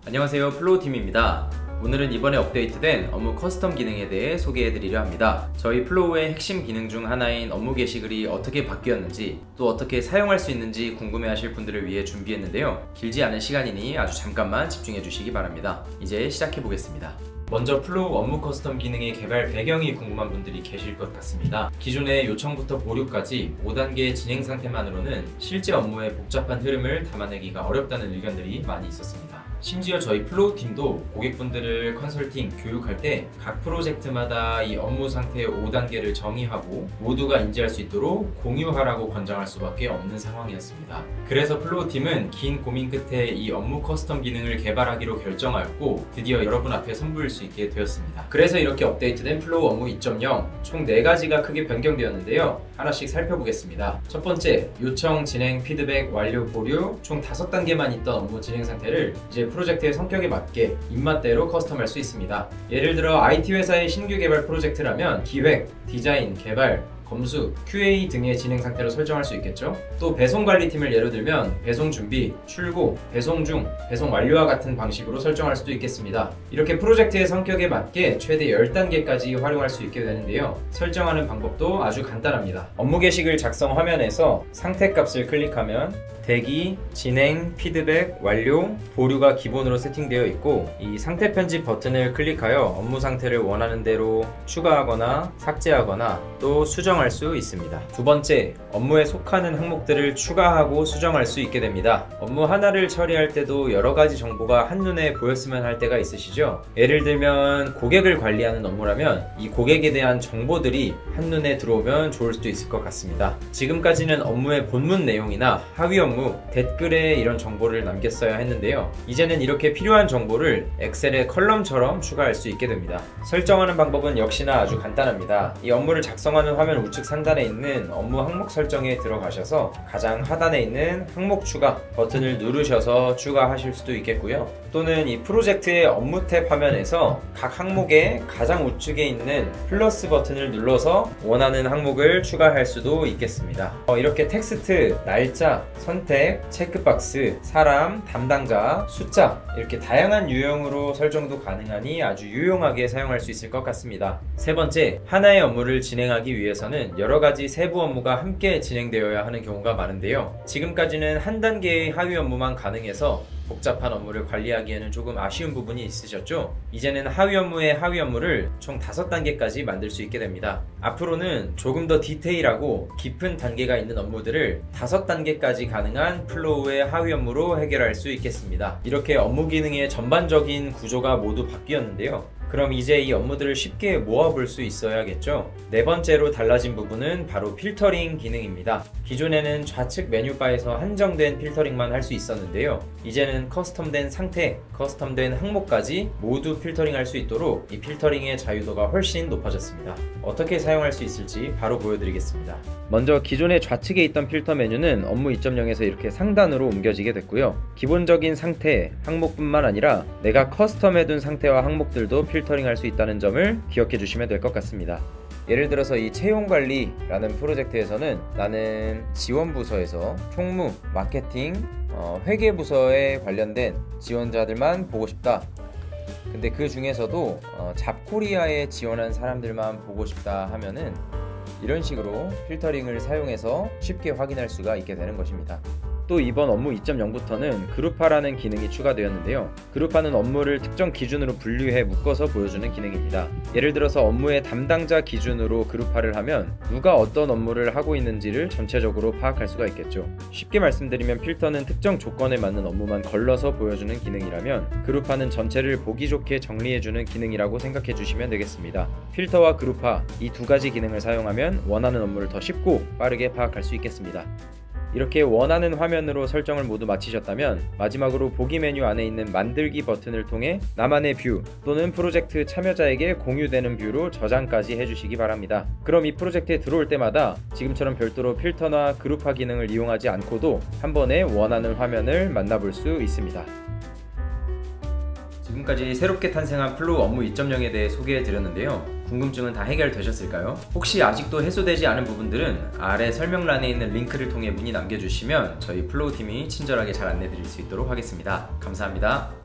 안녕하세요, 플로우팀입니다. 오늘은 이번에 업데이트된 업무 커스텀 기능에 대해 소개해드리려 합니다. 저희 플로우의 핵심 기능 중 하나인 업무 게시글이 어떻게 바뀌었는지, 또 어떻게 사용할 수 있는지 궁금해하실 분들을 위해 준비했는데요. 길지 않은 시간이니 아주 잠깐만 집중해 주시기 바랍니다. 이제 시작해 보겠습니다. 먼저 플로우 업무 커스텀 기능의 개발 배경이 궁금한 분들이 계실 것 같습니다. 기존의 요청부터 보류까지 5단계 진행 상태만으로는 실제 업무의 복잡한 흐름을 담아내기가 어렵다는 의견들이 많이 있었습니다. 심지어 저희 플로우 팀도 고객분들을 컨설팅, 교육할 때 각 프로젝트마다 이 업무 상태의 5단계를 정의하고 모두가 인지할 수 있도록 공유하라고 권장할 수밖에 없는 상황이었습니다. 그래서 플로우 팀은 긴 고민 끝에 이 업무 커스텀 기능을 개발하기로 결정하였고 드디어 여러분 앞에 선보일 수 있게 되었습니다. 그래서 이렇게 업데이트된 플로우 업무 2.0 총 4가지가 크게 변경되었는데요. 하나씩 살펴보겠습니다. 첫 번째, 요청, 진행, 피드백, 완료, 보류 총 5단계만 있던 업무 진행 상태를 이제 프로젝트의 성격에 맞게 입맛대로 커스텀할 수 있습니다. 예를 들어 IT 회사의 신규 개발 프로젝트라면 기획, 디자인, 개발, 검수, QA 등의 진행 상태로 설정할 수 있겠죠. 또 배송 관리팀을 예로 들면 배송 준비, 출고, 배송 중, 배송 완료와 같은 방식으로 설정할 수도 있겠습니다. 이렇게 프로젝트의 성격에 맞게 최대 10단계까지 활용할 수 있게 되는데요. 설정하는 방법도 아주 간단합니다. 업무 게시글 작성 화면에서 상태 값을 클릭하면 대기, 진행, 피드백, 완료, 보류가 기본으로 세팅되어 있고 이 상태 편집 버튼을 클릭하여 업무 상태를 원하는 대로 추가하거나 삭제하거나 또 수정할 수 있습니다. 두 번째, 업무에 속하는 항목들을 추가하고 수정할 수 있게 됩니다. 업무 하나를 처리할 때도 여러 가지 정보가 한눈에 보였으면 할 때가 있으시죠? 예를 들면 고객을 관리하는 업무라면 이 고객에 대한 정보들이 한눈에 들어오면 좋을 수도 있을 것 같습니다. 지금까지는 업무의 본문 내용이나 하위 업무, 댓글에 이런 정보를 남겼어야 했는데요. 이제는 이렇게 필요한 정보를 엑셀의 컬럼처럼 추가할 수 있게 됩니다. 설정하는 방법은 역시나 아주 간단합니다. 이 업무를 작성하는 화면 우측 상단에 있는 업무 항목 설정에 들어가셔서 가장 하단에 있는 항목 추가 버튼을 누르셔서 추가하실 수도 있겠고요. 또는 이 프로젝트의 업무 탭 화면에서 각 항목의 가장 우측에 있는 플러스 버튼을 눌러서 원하는 항목을 추가할 수도 있겠습니다. 이렇게 텍스트, 날짜, 선택, 체크박스, 사람, 담당자, 숫자 이렇게 다양한 유형으로 설정도 가능하니 아주 유용하게 사용할 수 있을 것 같습니다. 세 번째, 하나의 업무를 진행하기 위해서는 여러 가지 세부 업무가 함께 진행되어야 하는 경우가 많은데요. 지금까지는 한 단계의 하위 업무만 가능해서 복잡한 업무를 관리하기에는 조금 아쉬운 부분이 있으셨죠? 이제는 하위 업무의 하위 업무를 총 5단계까지 만들 수 있게 됩니다. 앞으로는 조금 더 디테일하고 깊은 단계가 있는 업무들을 5단계까지 가능한 플로우의 하위 업무로 해결할 수 있겠습니다. 이렇게 업무 기능의 전반적인 구조가 모두 바뀌었는데요. 그럼 이제 이 업무들을 쉽게 모아볼 수 있어야겠죠? 네 번째로 달라진 부분은 바로 필터링 기능입니다. 기존에는 좌측 메뉴바에서 한정된 필터링만 할 수 있었는데요. 이제는 커스텀된 상태, 커스텀된 항목까지 모두 필터링할 수 있도록 이 필터링의 자유도가 훨씬 높아졌습니다. 어떻게 사용할 수 있을지 바로 보여드리겠습니다. 먼저 기존의 좌측에 있던 필터 메뉴는 업무 2.0에서 이렇게 상단으로 옮겨지게 됐고요. 기본적인 상태, 항목뿐만 아니라 내가 커스텀해둔 상태와 항목들도 필터링할 수 있다는 점을 기억해 주시면 될 것 같습니다. 예를 들어서 이 채용관리라는 프로젝트에서는 나는 지원부서에서 총무, 마케팅, 회계부서에 관련된 지원자들만 보고 싶다. 근데 그 중에서도 잡코리아에 지원한 사람들만 보고 싶다 하면은 이런 식으로 필터링을 사용해서 쉽게 확인할 수가 있게 되는 것입니다. 또 이번 업무 2.0부터는 그룹화라는 기능이 추가되었는데요. 그룹화는 업무를 특정 기준으로 분류해 묶어서 보여주는 기능입니다. 예를 들어서 업무의 담당자 기준으로 그룹화를 하면 누가 어떤 업무를 하고 있는지를 전체적으로 파악할 수가 있겠죠. 쉽게 말씀드리면 필터는 특정 조건에 맞는 업무만 걸러서 보여주는 기능이라면 그룹화는 전체를 보기 좋게 정리해주는 기능이라고 생각해 주시면 되겠습니다. 필터와 그룹화 이 두 가지 기능을 사용하면 원하는 업무를 더 쉽고 빠르게 파악할 수 있겠습니다. 이렇게 원하는 화면으로 설정을 모두 마치셨다면 마지막으로 보기 메뉴 안에 있는 만들기 버튼을 통해 나만의 뷰 또는 프로젝트 참여자에게 공유되는 뷰로 저장까지 해주시기 바랍니다. 그럼 이 프로젝트에 들어올 때마다 지금처럼 별도로 필터나 그룹화 기능을 이용하지 않고도 한 번에 원하는 화면을 만나볼 수 있습니다. 지금까지 새롭게 탄생한 플로우 업무 2.0에 대해 소개해드렸는데요. 궁금증은 다 해결되셨을까요? 혹시 아직도 해소되지 않은 부분들은 아래 설명란에 있는 링크를 통해 문의 남겨주시면 저희 플로우 팀이 친절하게 잘 안내드릴 수 있도록 하겠습니다. 감사합니다.